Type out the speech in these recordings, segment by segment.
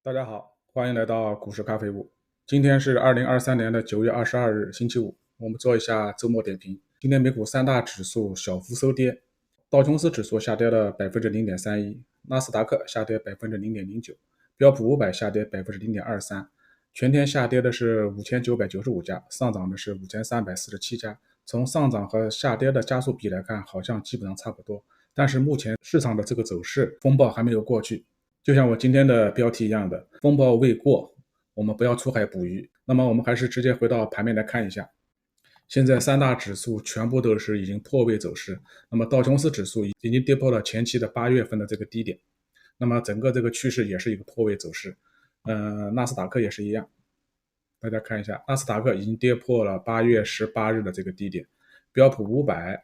大家好，欢迎来到股市咖啡屋。今天是2023年9月22日，星期五。我们做一下周末点评。今天美股三大指数小幅收跌，道琼斯指数下跌了 0.31%，纳斯达克下跌 0.09%，标普500下跌 0.23%，全天下跌的是5995家，上涨的是5347家。从上涨和下跌的加速比来看，好像基本上差不多。但是目前市场的这个走势，风暴还没有过去。就像我今天的标题一样的，风暴未过，我们不要出海捕鱼。那么我们还是直接回到盘面来看一下。现在三大指数全部都是已经破位走势，那么道琼斯指数已经跌破了前期的8月份的这个低点，那么整个这个趋势也是一个破位走势。纳斯达克也是一样，大家看一下，纳斯达克已经跌破了8月18日的这个低点，标普500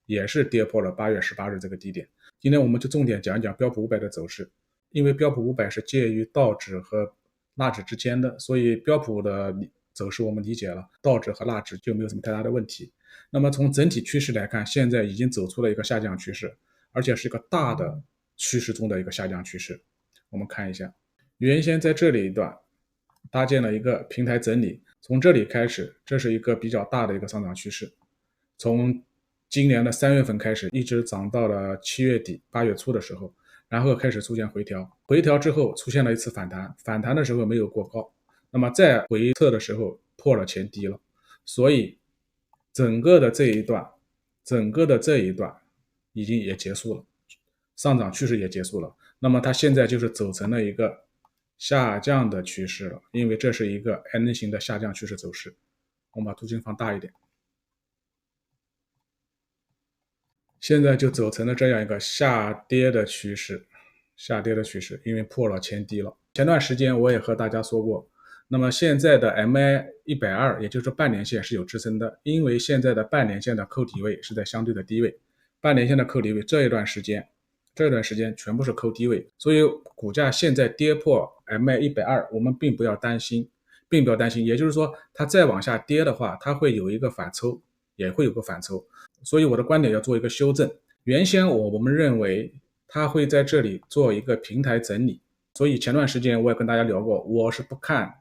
也是跌破了8月18日这个低点。今天我们就重点讲一讲标普500的走势。因为标普500是介于道指和纳指之间的，所以标普的走势我们理解了，道指和纳指就没有什么太大的问题。那么从整体趋势来看，现在已经走出了一个下降趋势，而且是一个大的趋势中的一个下降趋势。我们看一下，原先在这里一段搭建了一个平台整理，从这里开始，这是一个比较大的一个上涨趋势，从今年的3月份开始，一直涨到了7月底8月初的时候，然后开始出现回调，回调之后出现了一次反弹，反弹的时候没有过高，那么再回撤的时候破了前低了，所以整个的这一段已经也结束了，上涨趋势也结束了，那么它现在就是走成了一个下降的趋势了，因为这是一个 N 型的下降趋势走势。我们把图形放大一点，现在就走成了这样一个下跌的趋势，因为破了前低了。前段时间我也和大家说过，那么现在的 MA120，也就是半年线是有支撑的，因为现在的半年线的扣底位是在相对的低位，半年线的扣底位这一段时间全部是扣低位，所以股价现在跌破 MA120，我们并不要担心，也就是说它再往下跌的话，它会有一个反抽，也会有个反抽。所以我的观点要做一个修正，原先我们认为它会在这里做一个平台整理，所以前段时间我也跟大家聊过，我是不看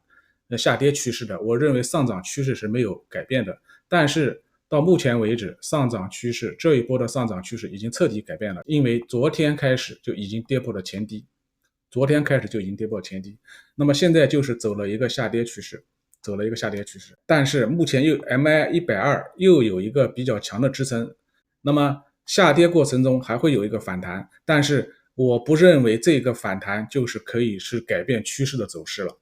下跌趋势的，我认为上涨趋势是没有改变的，但是到目前为止，上涨趋势这一波的上涨趋势已经彻底改变了，因为昨天开始就已经跌破了前低，那么现在就是走了一个下跌趋势，但是目前MA120又有一个比较强的支撑，那么下跌过程中还会有一个反弹，但是我不认为这个反弹就是可以是改变趋势的走势了，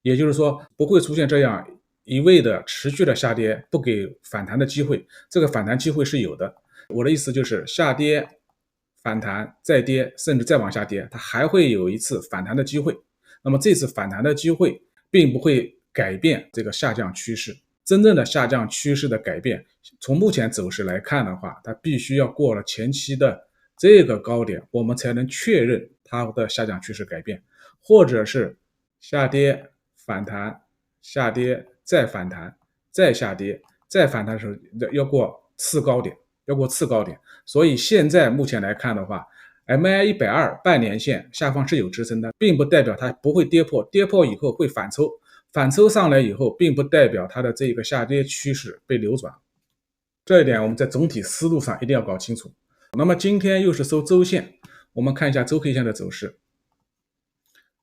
也就是说不会出现这样一味的持续的下跌，不给反弹的机会，这个反弹机会是有的。我的意思就是下跌、反弹、再跌，甚至再往下跌，它还会有一次反弹的机会。那么这次反弹的机会并不会改变这个下降趋势，真正的下降趋势的改变，从目前走势来看的话，它必须要过了前期的这个高点，我们才能确认它的下降趋势改变，或者是下跌、反弹、下跌、再反弹、再下跌、再反弹的时候要过次高点，所以现在目前来看的话，MA120半年线下方是有支撑的，并不代表它不会跌破，跌破以后会反抽，反抽上来以后，并不代表它的这个下跌趋势被扭转，这一点我们在总体思路上一定要搞清楚。那么今天又是收周线，我们看一下周 K 线的走势，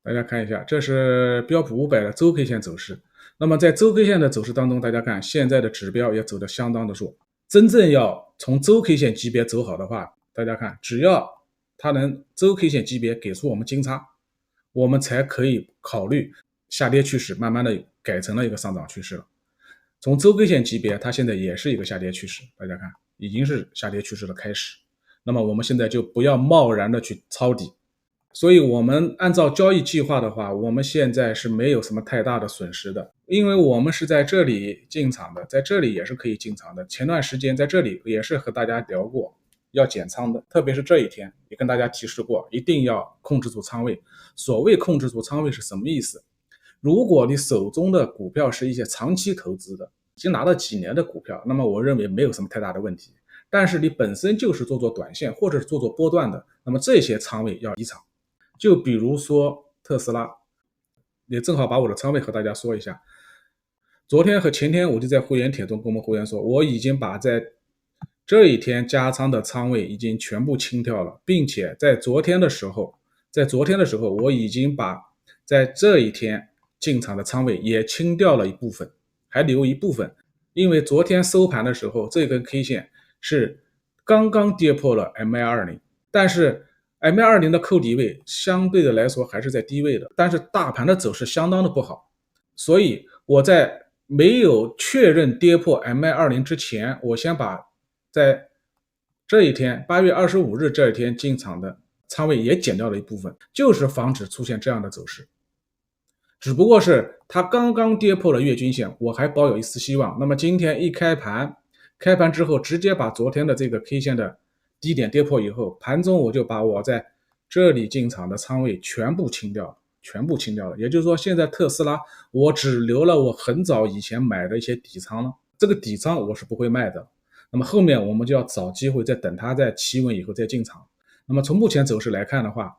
大家看一下，这是标普500的周 K 线走势。那么在周 K 线的走势当中，大家看现在的指标也走得相当的弱，真正要从周 K 线级别走好的话，大家看只要它能周 K 线级别给出我们金叉，我们才可以考虑下跌趋势慢慢的改成了一个上涨趋势了。从周 K 线级别它现在也是一个下跌趋势，大家看已经是下跌趋势的开始，那么我们现在就不要贸然的去抄底，所以我们按照交易计划的话，我们现在是没有什么太大的损失的，因为我们是在这里进场的，在这里也是可以进场的，前段时间在这里也是和大家聊过要减仓的，特别是这一天也跟大家提示过，一定要控制住仓位。所谓控制住仓位是什么意思？如果你手中的股票是一些长期投资的，已经拿了几年的股票，那么我认为没有什么太大的问题，但是你本身就是做短线或者是做波段的，那么这些仓位要离场。就比如说特斯拉，也正好把我的仓位和大家说一下。昨天和前天我就在会员帖中跟我们会员说，我已经把在这一天加仓的仓位已经全部清掉了，并且在昨天的时候我已经把在这一天进场的仓位也清掉了一部分，还留一部分。因为昨天收盘的时候这根 K 线是刚刚跌破了 MA20， 但是 MA20 的扣底位相对的来说还是在低位的，但是大盘的走势相当的不好，所以我在没有确认跌破 MA20 之前，我先把在这一天8月25日这一天进场的仓位也减掉了一部分，就是防止出现这样的走势。只不过是它刚刚跌破了月均线，我还抱有一丝希望。那么今天一开盘之后直接把昨天的这个 K 线的低点跌破以后，盘中我就把我在这里进场的仓位全部清掉了。也就是说现在特斯拉我只留了我很早以前买的一些底仓了，这个底仓我是不会卖的。那么后面我们就要找机会再等它在企稳以后再进场。那么从目前走势来看的话，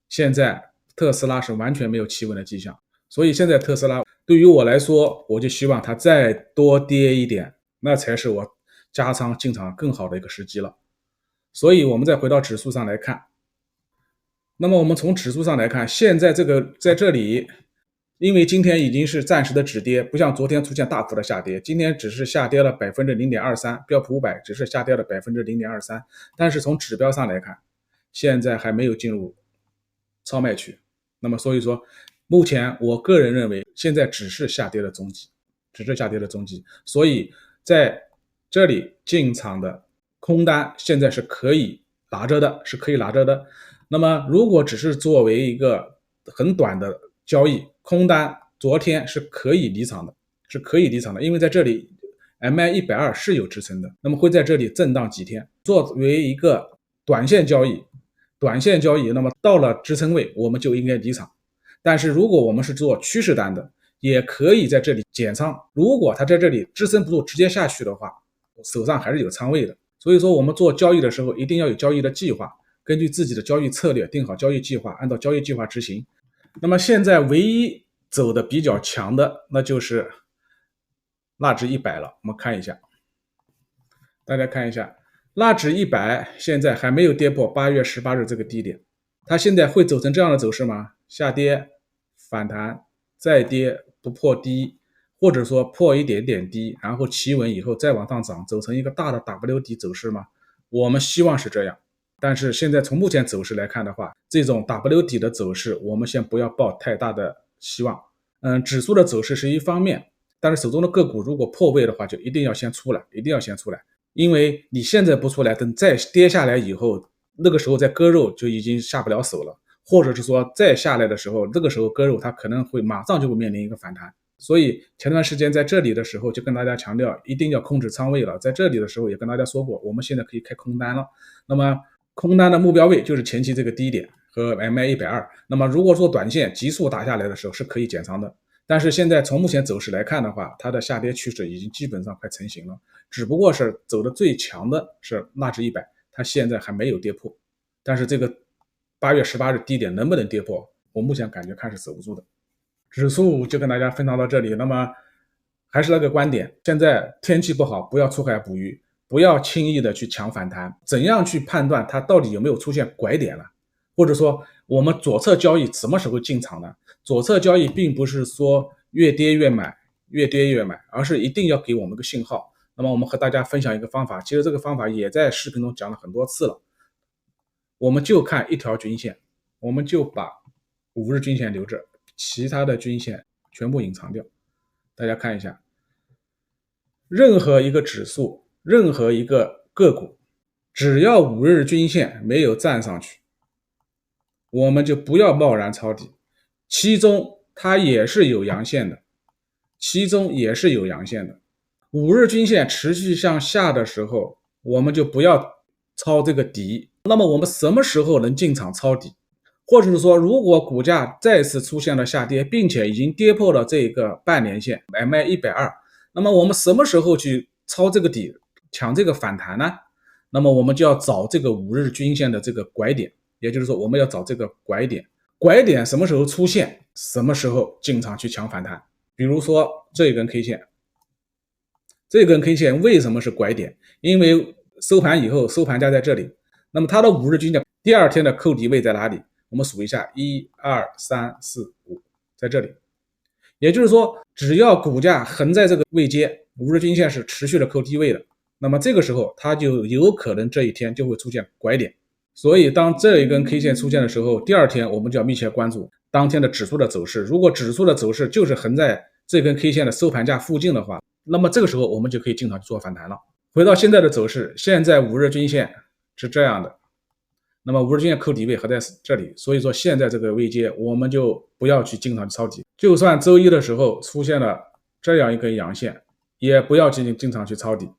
现在特斯拉是完全没有企稳的迹象，所以现在特斯拉对于我来说，我就希望它再多跌一点，那才是我加仓进场更好的一个时机了。所以我们再回到指数上来看，那么我们从指数上来看，现在这个在这里，因为今天已经是暂时的止跌，不像昨天出现大幅的下跌，今天只是下跌了 0.23%， 标普500只是下跌了 0.03%， 但是从指标上来看，现在还没有进入超卖区。那么所以说目前我个人认为现在只是下跌的踪迹，所以在这里进场的空单现在是可以拿着的，那么如果只是作为一个很短的交易，空单昨天是可以离场的，因为在这里 MA120 是有支撑的，那么会在这里震荡几天。作为一个短线交易，那么到了支撑位我们就应该离场。但是如果我们是做趋势单的，也可以在这里减仓，如果它在这里支撑不住直接下去的话，手上还是有仓位的。所以说我们做交易的时候一定要有交易的计划，根据自己的交易策略定好交易计划，按照交易计划执行。那么现在唯一走的比较强的那就是纳指100了。我们看一下，大家看一下，纳指100现在还没有跌破8月18日这个低点，它现在会走成这样的走势吗？下跌反弹再跌不破低，或者说破一点点低，然后企稳以后再往上涨，走成一个大的 W 底走势吗？我们希望是这样，但是现在从目前走势来看的话，这种 W 底的走势我们先不要抱太大的希望。指数的走势是一方面，但是手中的个股如果破位的话就一定要先出来，因为你现在不出来，等再跌下来以后，那个时候再割肉就已经下不了手了，或者是说再下来的时候，这个时候割肉它可能会马上就会面临一个反弹。所以前段时间在这里的时候就跟大家强调一定要控制仓位了，在这里的时候也跟大家说过，我们现在可以开空单了。那么空单的目标位就是前期这个低点和 MA120， 那么如果说短线急速打下来的时候是可以减仓的，但是现在从目前走势来看的话，它的下跌趋势已经基本上快成型了，只不过是走的最强的是纳指100，它现在还没有跌破，但是这个8月18日低点能不能跌破，我目前感觉看是守不住的。指数就跟大家分享到这里，那么还是那个观点，现在天气不好，不要出海捕鱼，不要轻易的去抢反弹。怎样去判断它到底有没有出现拐点了？或者说我们左侧交易什么时候进场呢？左侧交易并不是说越跌越买，而是一定要给我们个信号。那么我们和大家分享一个方法，其实这个方法也在视频中讲了很多次了。我们就看一条均线，我们就把5日均线留着，其他的均线全部隐藏掉。大家看一下，任何一个指数，任何一个个股，只要5日均线没有站上去，我们就不要贸然抄底。其中它也是有阳线的，5日均线持续向下的时候，我们就不要抄这个底。那么我们什么时候能进场抄底？或者是说如果股价再次出现了下跌，并且已经跌破了这个半年线 MA120， 那么我们什么时候去抄这个底，抢这个反弹呢？那么我们就要找这个5日均线的这个拐点，也就是说我们要找这个拐点。拐点什么时候出现，什么时候进场去抢反弹。比如说这一根 K 线，这根 K 线为什么是拐点？因为收盘以后，收盘价在这里，那么它的5日均线第二天的扣底位在哪里？我们数一下，1、2、3、4、5，在这里。也就是说，只要股价横在这个位阶，5日均线是持续的扣低位的，那么这个时候它就有可能这一天就会出现拐点。所以当这一根 K 线出现的时候，第二天我们就要密切关注当天的指数的走势。如果指数的走势就是横在这根 K 线的收盘价附近的话，那么这个时候我们就可以进场去做反弹了。回到现在的走势，现在5日均线是这样的，那么5日均线扣底位还在这里，所以说现在这个位阶我们就不要去进场去抄底。就算周一的时候出现了这样一根阳线，也不要进场去抄底。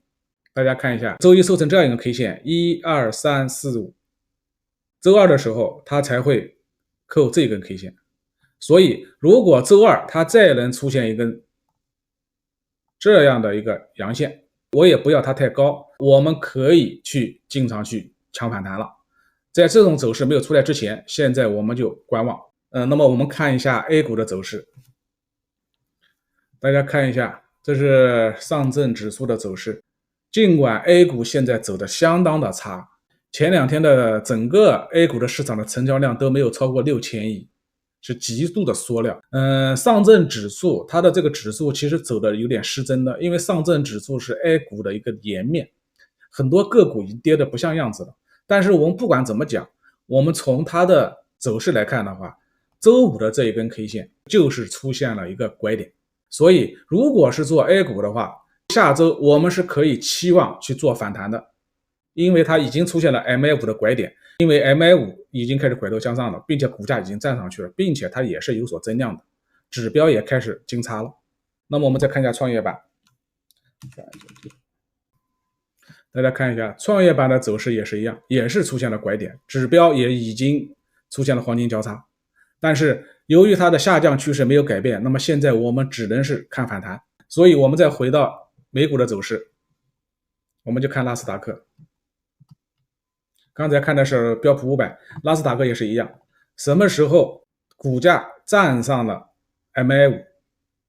大家看一下，周一收成这样一根 K 线，1、2、3、4、5，周二的时候它才会扣这根 K 线。所以如果周二它再能出现一根这样的一个阳线，我也不要它太高，我们可以去进场去抢反弹了。在这种走势没有出来之前，现在我们就观望。那么我们看一下 A 股的走势，大家看一下，这是上证指数的走势。尽管 A 股现在走的相当的差，前2天的整个 A 股的市场的成交量都没有超过6000亿，是极度的缩量。上证指数它的这个指数其实走的有点失真的，因为上证指数是 A 股的一个颜面，很多个股已经跌得不像样子了。但是我们不管怎么讲，我们从它的走势来看的话，周五的这一根 K 线就是出现了一个拐点。所以如果是做 A 股的话，下周我们是可以期望去做反弹的，因为它已经出现了 MA5 的拐点，因为 MA5 已经开始拐头向上了，并且股价已经站上去了，并且它也是有所增量的，指标也开始金叉了。那么我们再看一下创业板，大家看一下创业板的走势也是一样，也是出现了拐点，指标也已经出现了黄金交叉，但是由于它的下降趋势没有改变，那么现在我们只能是看反弹。所以我们再回到美股的走势，我们就看纳斯达克。刚才看的是标普500，纳斯达克也是一样，什么时候股价站上了 MA5，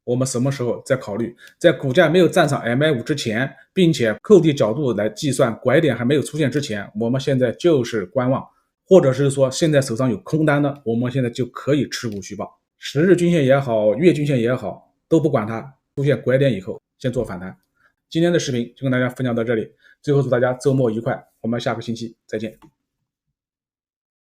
我们什么时候再考虑。在股价没有站上 MA5 之前，并且扣底角度来计算，拐点还没有出现之前，我们现在就是观望，或者是说现在手上有空单的，我们现在就可以持股续报。10日均线也好，月均线也好，都不管它，出现拐点以后先做反弹。今天的视频就跟大家分享到这里，最后祝大家周末愉快，我们下个星期再见。